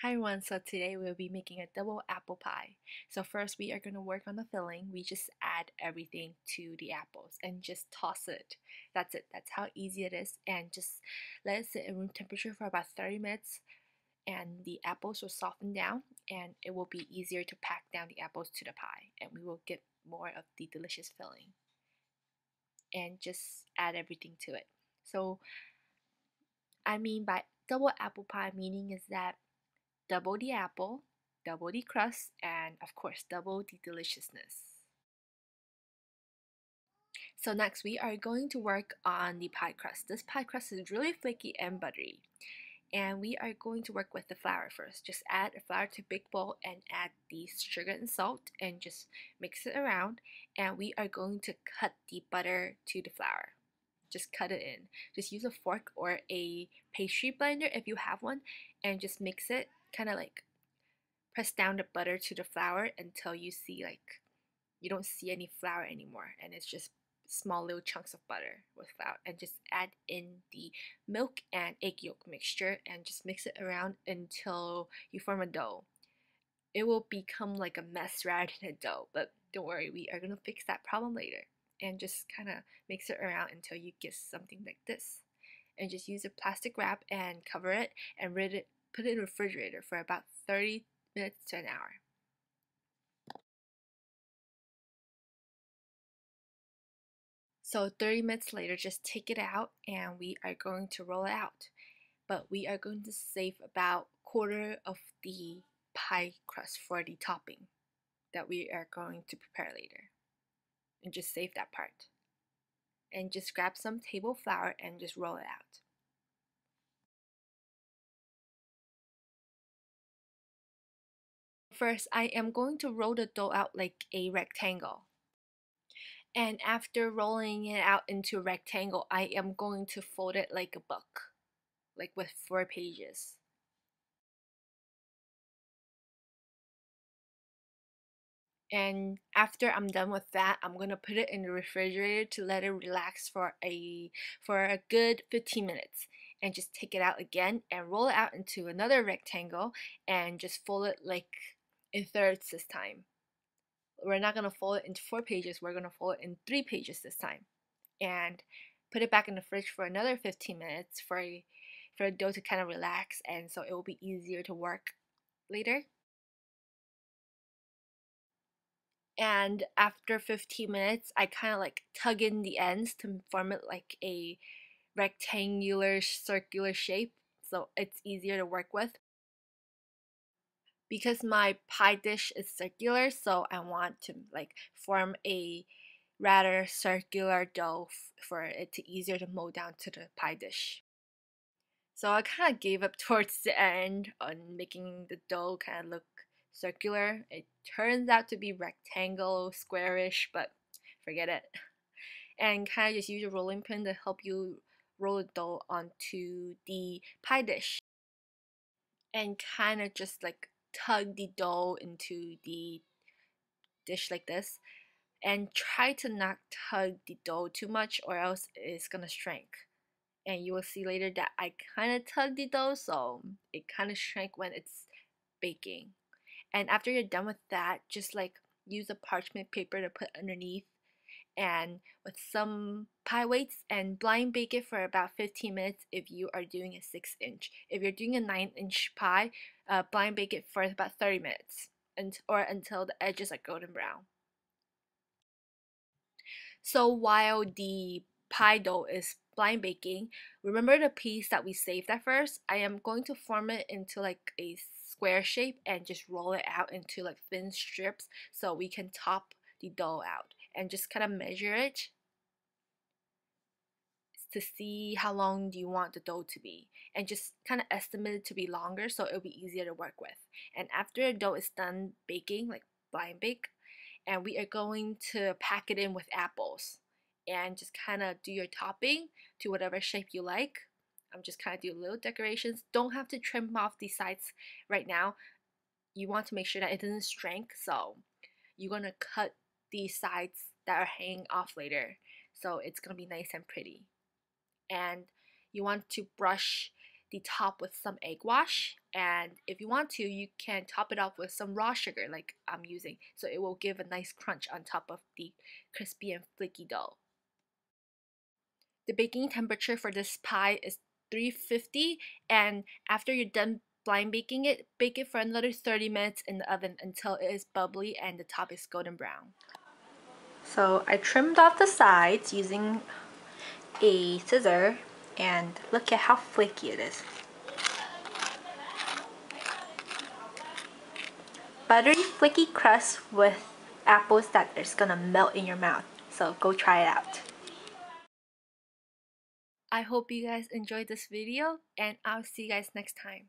Hi everyone, so today we'll be making a double apple pie. So first we are going to work on the filling. We just add everything to the apples and just toss it. That's it. That's how easy it is, and just let it sit at room temperature for about 30 minutes and the apples will soften down and it will be easier to pack down the apples to the pie and we will get more of the delicious filling and just add everything to it. So I mean by double apple pie meaning is that double the apple, double the crust, and of course double the deliciousness. So next we are going to work on the pie crust. This pie crust is really flaky and buttery. And we are going to work with the flour first. Just add a flour to a big bowl and add the sugar and salt and just mix it around. And we are going to cut the butter to the flour. Just cut it in. Just use a fork or a pastry blender if you have one and just mix it, kind of like press down the butter to the flour until you see like you don't see any flour anymore and it's just small little chunks of butter with flour, and just add in the milk and egg yolk mixture and just mix it around until you form a dough. It will become like a mess rather than a dough, but don't worry, we are going to fix that problem later. And just kind of mix it around until you get something like this, and just use a plastic wrap and cover it and put it in the refrigerator for about 30 minutes to an hour. So 30 minutes later, just take it out and we are going to roll it out. But we are going to save about quarter of the pie crust for the topping that we are going to prepare later. And just save that part. And just grab some table flour and just roll it out. First, I am going to roll the dough out like a rectangle. And after rolling it out into a rectangle, I am going to fold it like a book, like with 4 pages. And after I'm done with that, I'm gonna put it in the refrigerator to let it relax for a good 15 minutes, and just take it out again and roll it out into another rectangle and just fold it like in thirds this time. We're not gonna fold it into 4 pages, we're gonna fold it in 3 pages this time. And put it back in the fridge for another 15 minutes for the dough to kind of relax, and so it will be easier to work later. And after 15 minutes, I kind of like tug in the ends to form it like a rectangular circular shape, so it's easier to work with. Because my pie dish is circular, so I want to like form a rather circular dough for it to easier to mold down to the pie dish. So I kind of gave up towards the end on making the dough kind of look circular. It turns out to be rectangle, squarish, but forget it. And kind of just use a rolling pin to help you roll the dough onto the pie dish. And kind of just like tug the dough into the dish like this. And try to not tug the dough too much or else it's gonna shrink. And you will see later that I kind of tugged the dough, so it kind of shrank when it's baking. And after you're done with that, just like use a parchment paper to put underneath and with some pie weights and blind bake it for about 15 minutes if you are doing a 6-inch. If you're doing a 9-inch pie, blind bake it for about 30 minutes or until the edges are golden brown. So while the pie dough is blind baking, remember the piece that we saved at first? I am going to form it into like a square shape and just roll it out into like thin strips so we can top the dough out, and just kind of measure it to see how long do you want the dough to be, and just kind of estimate it to be longer so it'll be easier to work with. And after the dough is done baking, like blind bake, and we are going to pack it in with apples and just kind of do your topping to whatever shape you like. I'm just kind of do little decorations. Don't have to trim off the sides right now. You want to make sure that it doesn't shrink, so you're gonna cut the sides that are hanging off later, so it's gonna be nice and pretty. And you want to brush the top with some egg wash, and if you want to, you can top it off with some raw sugar like I'm using, so it will give a nice crunch on top of the crispy and flaky dough. The baking temperature for this pie is 350, and after you're done blind baking it, bake it for another 30 minutes in the oven until it is bubbly and the top is golden brown. So I trimmed off the sides using a scissor, and look at how flaky it is. Buttery flaky crust with apples that is gonna melt in your mouth. So go try it out. I hope you guys enjoyed this video, and I'll see you guys next time.